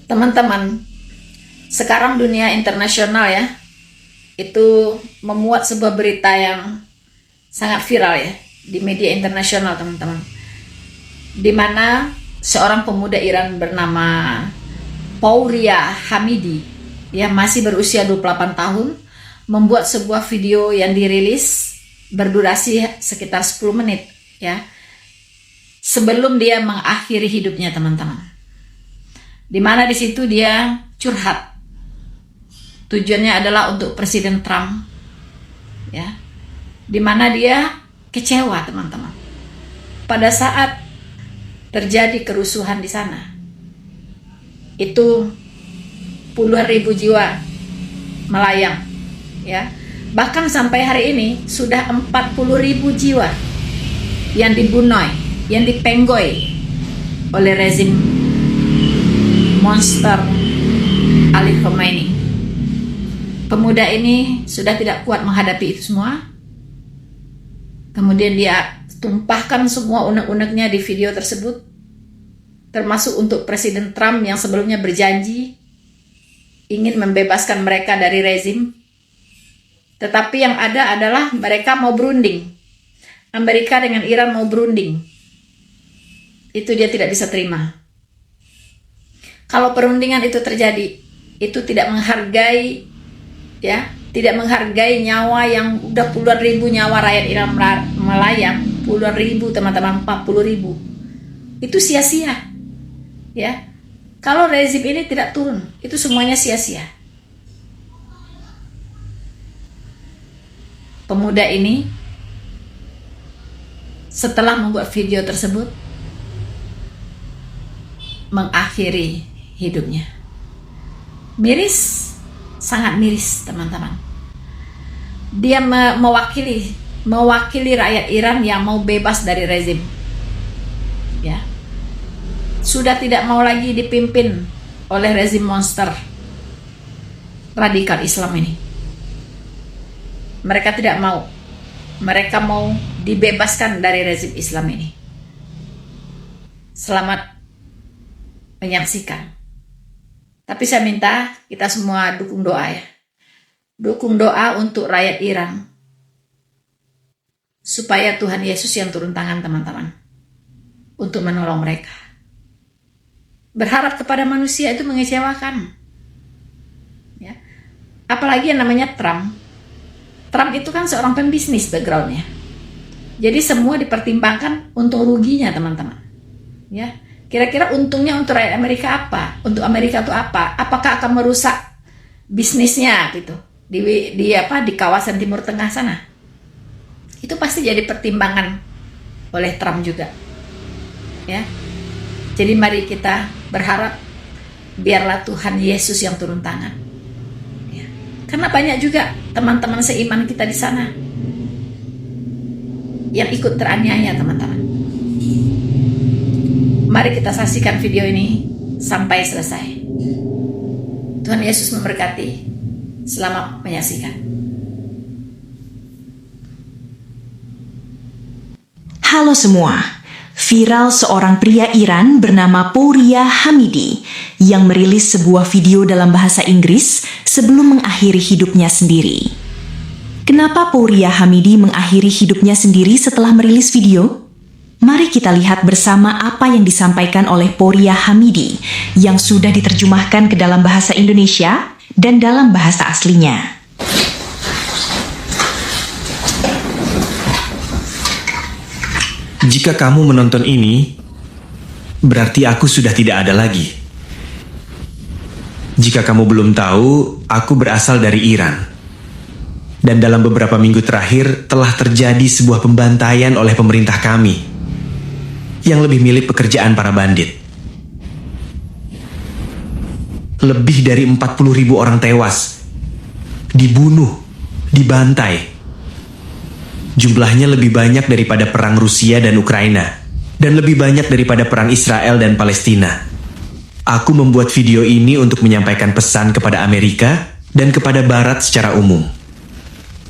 Teman-teman, sekarang dunia internasional ya, itu memuat sebuah berita yang sangat viral ya di media internasional, teman-teman. Di mana seorang pemuda Iran bernama Pouria Hamidi, yang masih berusia 28 tahun, membuat sebuah video yang dirilis berdurasi sekitar 10 menit ya, sebelum dia mengakhiri hidupnya, teman-teman. Di mana di situ dia curhat. Tujuannya adalah untuk Presiden Trump, ya. Di mana dia kecewa, teman-teman. Pada saat terjadi kerusuhan di sana, itu puluhan ribu jiwa melayang, ya. Bahkan sampai hari ini sudah 40.000 jiwa yang dibunuh, yang dipenggoy oleh rezim monster Ali Khamenei. Pemuda ini sudah tidak kuat menghadapi itu semua. Kemudian dia tumpahkan semua unek-uneknya di video tersebut, termasuk untuk Presiden Trump yang sebelumnya berjanji ingin membebaskan mereka dari rezim. Tetapi yang ada adalah mereka mau berunding. Amerika dengan Iran mau berunding. Itu dia tidak bisa terima. Kalau perundingan itu terjadi, itu tidak menghargai, ya, tidak menghargai nyawa yang udah puluhan ribu nyawa rakyat Iran melayang, puluhan ribu, teman-teman, 40.000. Itu sia-sia, ya. Kalau rezim ini tidak turun, itu semuanya sia-sia. Pemuda ini setelah membuat video tersebut mengakhiri hidupnya. Miris, sangat miris, teman-teman. Dia mewakili rakyat Iran yang mau bebas dari rezim, ya. Sudah tidak mau lagi dipimpin oleh rezim monster radikal Islam ini. Mereka tidak mau. Mereka mau dibebaskan dari rezim Islam ini. Selamat menyaksikan. Tapi saya minta kita semua dukung doa ya. Dukung doa untuk rakyat Iran. Supaya Tuhan Yesus yang turun tangan, teman-teman. Untuk menolong mereka. Berharap kepada manusia itu mengecewakan. Ya. Apalagi yang namanya Trump. Trump itu kan seorang pembisnis backgroundnya. Jadi semua dipertimbangkan untung ruginya, teman-teman. Ya. Kira-kira untungnya untuk rakyat Amerika apa? Untuk Amerika itu apa? Apakah akan merusak bisnisnya gitu di kawasan Timur Tengah sana? Itu pasti jadi pertimbangan oleh Trump juga. Ya. Jadi mari kita berharap biarlah Tuhan Yesus yang turun tangan. Ya. Karena banyak juga teman-teman seiman kita di sana yang ikut teraniaya, teman-teman. Mari kita saksikan video ini sampai selesai. Tuhan Yesus memberkati. Selamat menyaksikan. Halo semua. Viral seorang pria Iran bernama Pouria Hamidi yang merilis sebuah video dalam bahasa Inggris sebelum mengakhiri hidupnya sendiri. Kenapa Pouria Hamidi mengakhiri hidupnya sendiri setelah merilis video? Mari kita lihat bersama apa yang disampaikan oleh Pouria Hamidi yang sudah diterjemahkan ke dalam bahasa Indonesia dan dalam bahasa aslinya. Jika kamu menonton ini, berarti aku sudah tidak ada lagi. Jika kamu belum tahu, aku berasal dari Iran. Dan dalam beberapa minggu terakhir telah terjadi sebuah pembantaian oleh pemerintah kami yang lebih milik pekerjaan para bandit. Lebih dari 40.000 orang tewas, dibunuh, dibantai. Jumlahnya lebih banyak daripada perang Rusia dan Ukraina, dan lebih banyak daripada perang Israel dan Palestina. Aku membuat video ini untuk menyampaikan pesan kepada Amerika dan kepada Barat secara umum.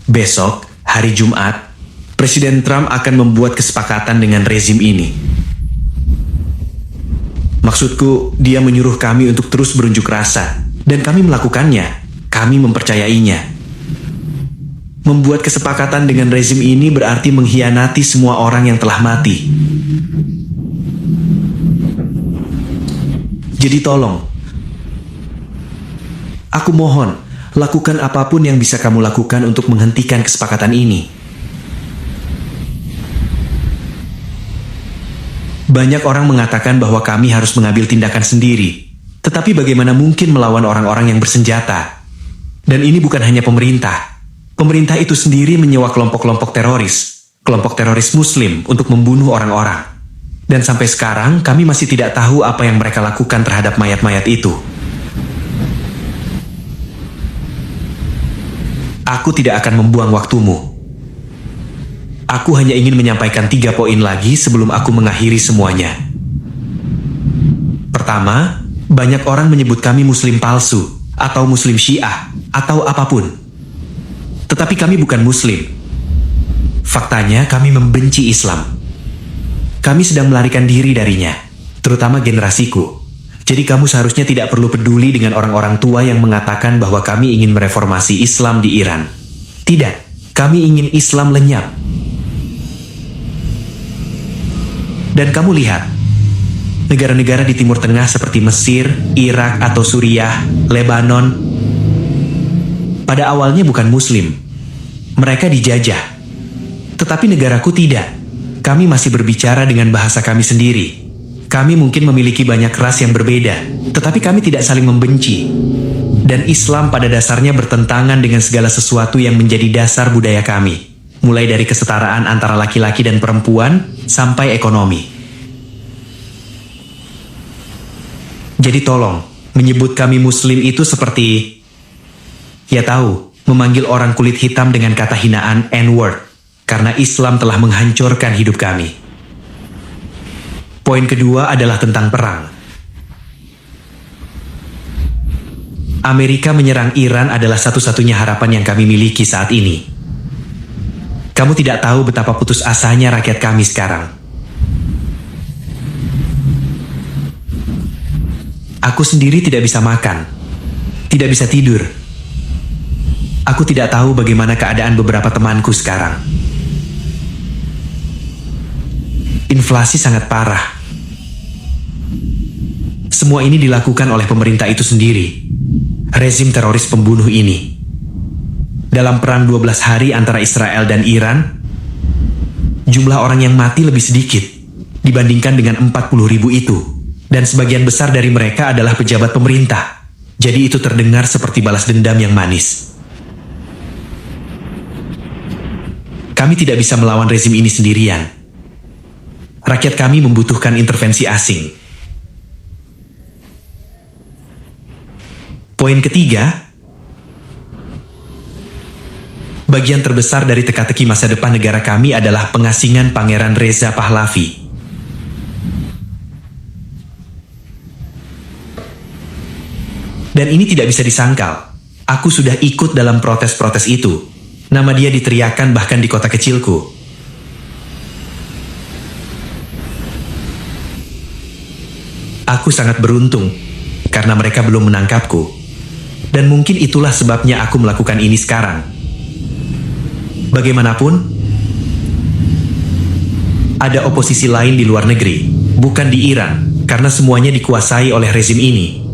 Besok, hari Jumat, Presiden Trump akan membuat kesepakatan dengan rezim ini. Maksudku, dia menyuruh kami untuk terus berunjuk rasa, dan kami melakukannya. Kami mempercayainya. Membuat kesepakatan dengan rezim ini berarti mengkhianati semua orang yang telah mati. Jadi tolong, aku mohon, lakukan apapun yang bisa kamu lakukan untuk menghentikan kesepakatan ini. Banyak orang mengatakan bahwa kami harus mengambil tindakan sendiri. Tetapi bagaimana mungkin melawan orang-orang yang bersenjata? Dan ini bukan hanya pemerintah. Pemerintah itu sendiri menyewa kelompok-kelompok teroris Muslim untuk membunuh orang-orang. Dan sampai sekarang kami masih tidak tahu apa yang mereka lakukan terhadap mayat-mayat itu. Aku tidak akan membuang waktumu. Aku hanya ingin menyampaikan 3 poin lagi sebelum aku mengakhiri semuanya. Pertama, banyak orang menyebut kami Muslim palsu, atau Muslim Syiah, atau apapun. Tetapi kami bukan Muslim. Faktanya, kami membenci Islam. Kami sedang melarikan diri darinya, terutama generasiku. Jadi kamu seharusnya tidak perlu peduli dengan orang-orang tua yang mengatakan bahwa kami ingin mereformasi Islam di Iran. Tidak, kami ingin Islam lenyap. Dan kamu lihat, negara-negara di Timur Tengah seperti Mesir, Irak atau Suriah, Lebanon, pada awalnya bukan Muslim. Mereka dijajah. Tetapi negaraku tidak. Kami masih berbicara dengan bahasa kami sendiri. Kami mungkin memiliki banyak ras yang berbeda, tetapi kami tidak saling membenci. Dan Islam pada dasarnya bertentangan dengan segala sesuatu yang menjadi dasar budaya kami. Mulai dari kesetaraan antara laki-laki dan perempuan, sampai ekonomi. Jadi tolong, menyebut kami Muslim itu seperti, ya tahu, memanggil orang kulit hitam dengan kata hinaan N-word, karena Islam telah menghancurkan hidup kami. Poin kedua adalah tentang perang. Amerika menyerang Iran adalah satu-satunya harapan yang kami miliki saat ini. Kamu tidak tahu betapa putus asanya rakyat kami sekarang. Aku sendiri tidak bisa makan, tidak bisa tidur. Aku tidak tahu bagaimana keadaan beberapa temanku sekarang. Inflasi sangat parah. Semua ini dilakukan oleh pemerintah itu sendiri. Rezim teroris pembunuh ini. Dalam perang 12 hari antara Israel dan Iran, jumlah orang yang mati lebih sedikit dibandingkan dengan 40.000 itu. Dan sebagian besar dari mereka adalah pejabat pemerintah. Jadi itu terdengar seperti balas dendam yang manis. Kami tidak bisa melawan rezim ini sendirian. Rakyat kami membutuhkan intervensi asing. Poin ketiga, bagian terbesar dari teka-teki masa depan negara kami adalah pengasingan Pangeran Reza Pahlavi. Dan ini tidak bisa disangkal. Aku sudah ikut dalam protes-protes itu. Nama dia diteriakan bahkan di kota kecilku. Aku sangat beruntung, karena mereka belum menangkapku. Dan mungkin itulah sebabnya aku melakukan ini sekarang. Bagaimanapun, ada oposisi lain di luar negeri, bukan di Iran, karena semuanya dikuasai oleh rezim ini.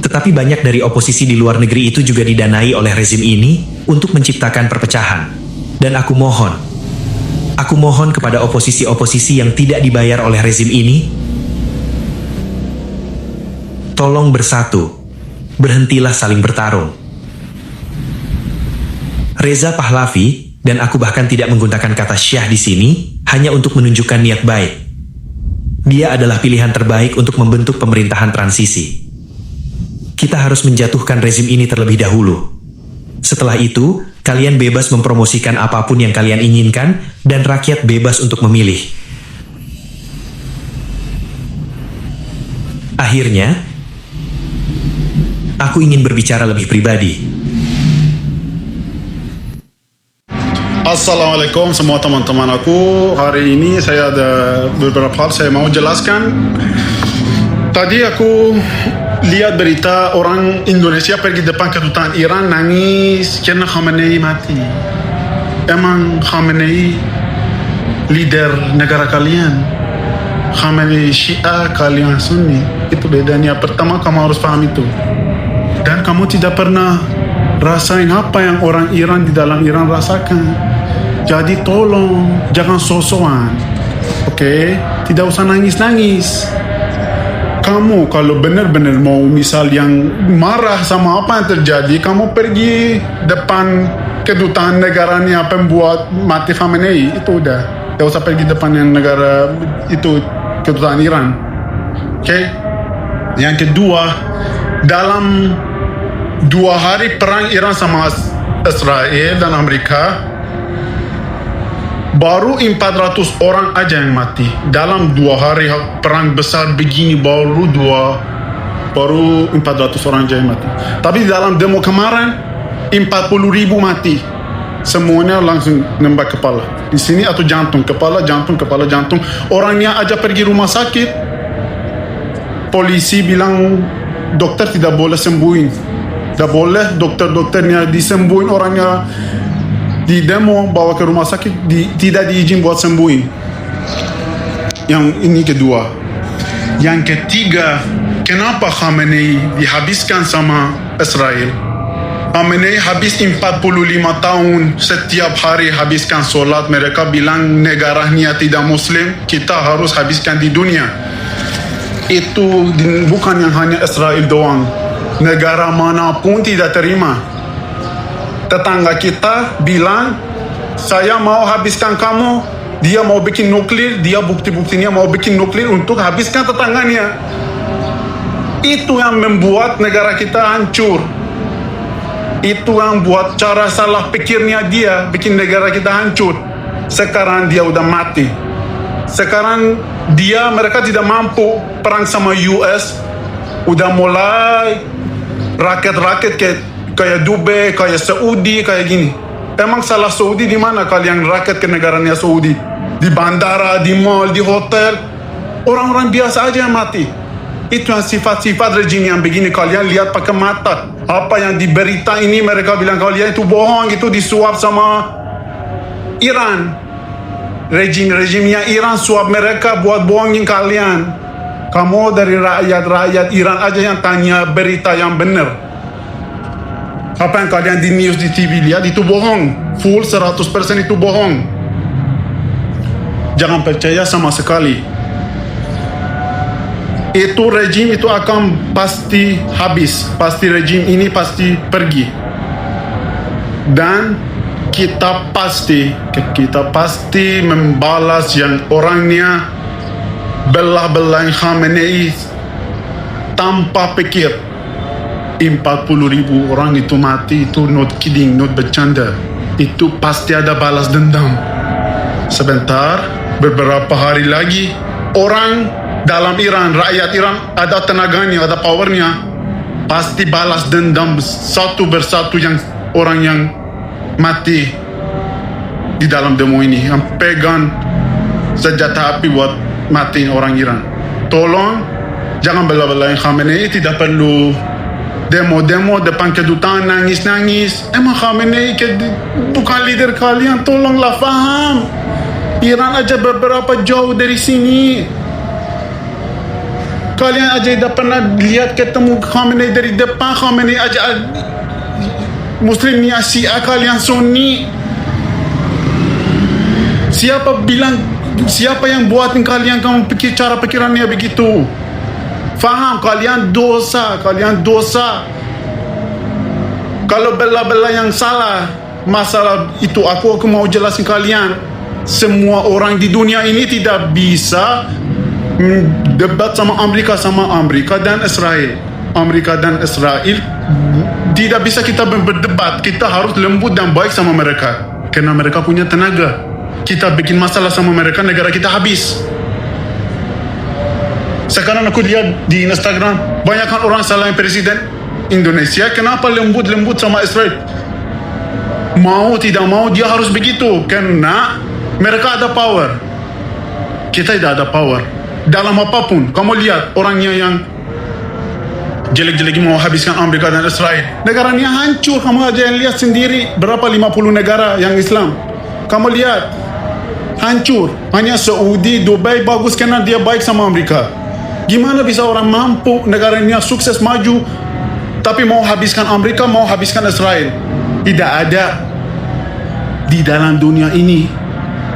Tetapi banyak dari oposisi di luar negeri itu juga didanai oleh rezim ini untuk menciptakan perpecahan. Dan aku mohon kepada oposisi-oposisi yang tidak dibayar oleh rezim ini, tolong bersatu, berhentilah saling bertarung. Reza Pahlavi, dan aku bahkan tidak menggunakan kata Syah di sini, hanya untuk menunjukkan niat baik. Dia adalah pilihan terbaik untuk membentuk pemerintahan transisi. Kita harus menjatuhkan rezim ini terlebih dahulu. Setelah itu, kalian bebas mempromosikan apapun yang kalian inginkan, dan rakyat bebas untuk memilih. Akhirnya, aku ingin berbicara lebih pribadi. Assalamualaikum semua teman-teman aku. Hari ini saya ada beberapa hal saya mau jelaskan. Tadi aku lihat berita orang Indonesia pergi depan kedutaan Iran nangis karena Khamenei mati. Emang Khamenei leader negara kalian? Khamenei Syiah, kalian Sunni. Itu bedanya. Pertama kamu harus paham itu. Dan kamu tidak pernah rasain apa yang orang Iran di dalam Iran rasakan. Jadi tolong jangan sosokan, oke? Tidak usah nangis-nangis. Kamu kalau benar-benar mau misal yang marah sama apa yang terjadi, kamu pergi depan kedutaan negaranya pembuat mati Khamenei, itu udah. Tidak usah pergi depan yang negara itu kedutaan Iran, oke? Yang kedua, dalam 2 hari perang Iran sama Israel dan Amerika, baru 400 orang aja yang mati. Dalam 2 hari perang besar begini baru 400 orang aja yang mati. Tapi dalam demo kemarin 40.000 mati. Semuanya langsung nembak kepala. Di sini atau jantung, kepala, jantung, kepala, jantung. Orangnya aja pergi rumah sakit. Polisi bilang dokter tidak boleh sembuhin. Tidak boleh dokternya disembuhin orangnya. Di demo bawa ke rumah sakit tidak diizin buat sembuhin. Yang ini kedua. Yang ketiga, kenapa Khamenei dihabiskan sama Israel? Khamenei habis 45 tahun setiap hari habiskan solat. Mereka bilang negaranya tidak muslim, kita harus habiskan di dunia. Itu bukan yang hanya Israel doang. Negara manapun tidak terima. Tetangga kita bilang, saya mau habiskan kamu. Dia mau bikin nuklir, dia bukti-buktinya mau bikin nuklir untuk habiskan tetangganya. Itu yang membuat negara kita hancur. Itu yang buat cara salah pikirnya dia bikin negara kita hancur. Sekarang dia udah mati. Sekarang mereka tidak mampu perang sama US. Udah mulai raket-raket kayak Dubai, kayak Saudi, kayak gini. Emang salah Saudi di mana kalian raket ke negaranya Saudi? Di bandara, di mall, di hotel. Orang-orang biasa aja yang mati. Itu yang sifat-sifat rejim yang begini. Kalian lihat pakai mata. Apa yang di berita ini mereka bilang kalian itu bohong, itu disuap sama Iran. Rejimnya Iran suap mereka buat bohongin kalian. Kamu dari rakyat Iran aja yang tanya berita yang benar. Apa yang kalian di news, di TV lihat itu bohong. Full 100% itu bohong. Jangan percaya sama sekali. Itu rejim itu akan pasti habis. Pasti rejim ini pasti pergi. Dan kita pasti membalas yang orangnya belah-belah Khamenei tanpa pikir. 40.000 orang itu mati, itu not kidding, not bercanda. Itu pasti ada balas dendam. Sebentar, beberapa hari lagi, orang dalam Iran, rakyat Iran ada tenaganya, ada powernya, pasti balas dendam satu persatu yang orang yang mati di dalam demo ini, yang pegang senjata api buat matiin orang Iran. Tolong jangan bela-belain Khamenei. Tidak perlu demo-demo depan kedutaan nangis-nangis. Emang Khamenei bukan leader kalian. Tolonglah faham. Iran aja beberapa jauh dari sini. Kalian aja tidak pernah lihat ketemu Khamenei dari depan. Khamenei aja Muslimnya Syiah, kalian Sunni. Siapa yang buatin kalian kamu pikir cara pikirannya begitu? Faham, kalian dosa. Kalau bela-bela yang salah masalah itu, aku mau jelasin kalian. Semua orang di dunia ini tidak bisa debat sama Amerika dan Israel. Amerika dan Israel tidak bisa kita berdebat. Kita harus lembut dan baik sama mereka karena mereka punya tenaga. Kita bikin masalah sama mereka, negara kita habis. Sekarang aku lihat di Instagram, banyakkan orang salahin presiden Indonesia. Kenapa lembut-lembut sama Israel? Mau tidak mau dia harus begitu karena mereka ada power. Kita tidak ada power. Dalam apapun, kamu lihat orangnya yang jelek-jelek mau habiskan Amerika dan Israel. Negaranya hancur, kamu aja yang lihat sendiri. Berapa 50 negara yang Islam. Kamu lihat, hancur. Hanya Saudi, Dubai bagus karena dia baik sama Amerika. Gimana bisa orang mampu, negaranya sukses maju, tapi mau habiskan Amerika, mau habiskan Israel? Tidak ada di dalam dunia ini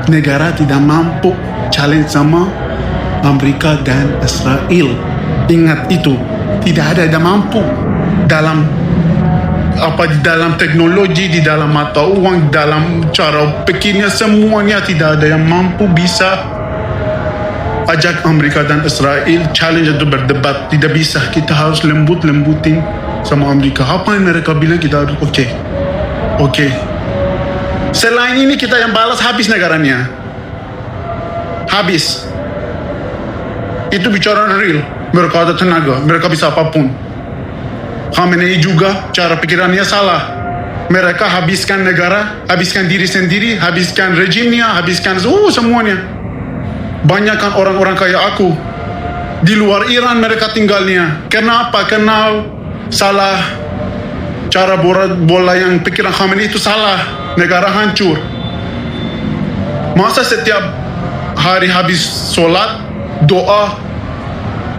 negara tidak mampu challenge sama Amerika dan Israel. Ingat itu, tidak ada yang mampu dalam di dalam teknologi, di dalam mata uang, dalam cara pikirnya, semuanya tidak ada yang mampu bisa ajak Amerika dan Israel challenge atau berdebat. Tidak bisa. Kita harus lembutin sama Amerika. Apa yang mereka bilang kita harus oke. Selain ini kita yang balas, habis negaranya. Habis. Itu bicara real. Mereka ada tenaga, mereka bisa apapun. Khamenei juga cara pikirannya salah. Mereka habiskan negara, habiskan diri sendiri, habiskan rejimnya, habiskan semuanya. Banyakkan orang-orang kayak aku di luar Iran mereka tinggalnya. Kenapa? Karena salah cara bola yang pikiran Khamenei itu salah. Negara hancur. Masa setiap hari habis sholat doa,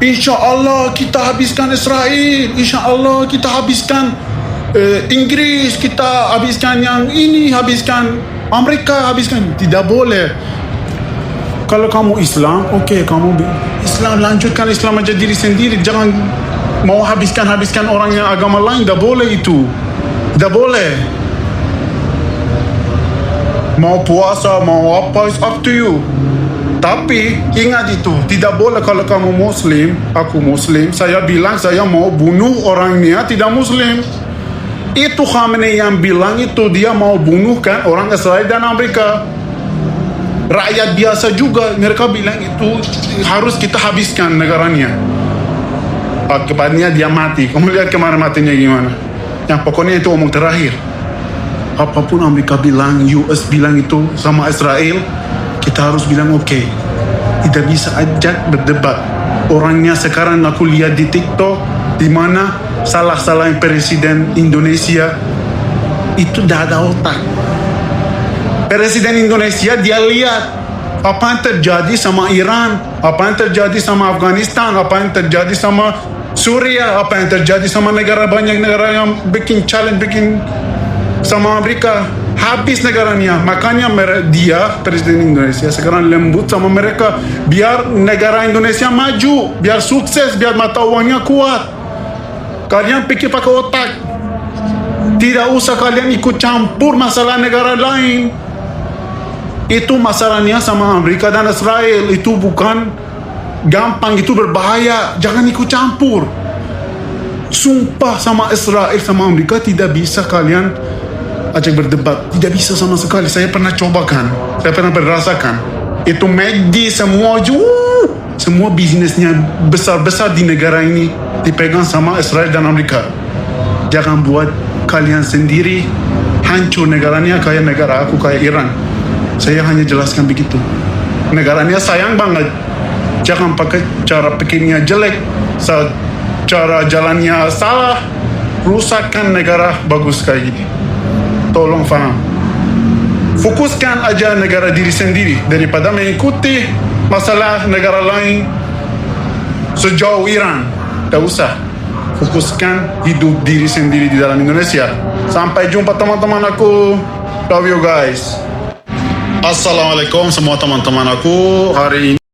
insya Allah kita habiskan Israel, insya Allah kita habiskan Inggris, kita habiskan yang ini, habiskan Amerika, habiskan. Tidak boleh. Kalau kamu Islam, kamu Islam, lanjutkan Islam aja diri sendiri. Jangan mau habiskan orang yang agama lain. Tidak boleh itu. Tidak boleh. Mau puasa, mau apa, it's up to you. Tapi ingat itu, tidak boleh kalau kamu Muslim, aku Muslim, saya bilang saya mau bunuh orangnya tidak Muslim. Itu Khamenei yang bilang itu, dia mau bunuh kan orang Israel dan Amerika. Rakyat biasa juga mereka bilang itu harus kita habiskan negaranya. Akibatnya dia mati. Kamu lihat kemarin matinya gimana? Yang pokoknya itu omong terakhir. Apapun Amerika bilang, US bilang itu sama Israel, kita harus bilang tidak bisa ajak berdebat. Orangnya sekarang aku lihat di TikTok, di mana salah presiden Indonesia itu tidak ada otak. Presiden Indonesia dia lihat apa yang terjadi sama Iran, apa yang terjadi sama Afghanistan, apa yang terjadi sama Suriah, apa yang terjadi sama banyak negara yang bikin challenge, bikin sama Amerika. Habis negaranya. Makanya dia presiden Indonesia sekarang lembut sama mereka biar negara Indonesia maju, biar sukses, biar mata uangnya kuat. Kalian pikir pakai otak. Tidak usah kalian ikut campur masalah negara lain. Itu masalahnya sama Amerika dan Israel. Itu bukan gampang, itu berbahaya. Jangan ikut campur. Sumpah sama Israel sama Amerika tidak bisa kalian ajak berdebat. Tidak bisa sama sekali. Saya pernah cobakan, saya pernah merasakan. Itu McD semua bisnisnya besar-besar di negara ini dipegang sama Israel dan Amerika. Jangan buat kalian sendiri hancur negaranya kayak negara aku, kayak Iran. Saya hanya jelaskan begitu. Negaranya sayang banget. Jangan pakai cara pikirnya jelek, cara jalannya salah, rusakkan negara bagus kayak gini. Tolong faham. Fokuskan aja negara diri sendiri daripada mengikuti masalah negara lain sejauh Iran. Tak usah. Fokuskan hidup diri sendiri di dalam Indonesia. Sampai jumpa teman-teman aku. Love you guys. Assalamualaikum semua teman-teman aku. Hari ini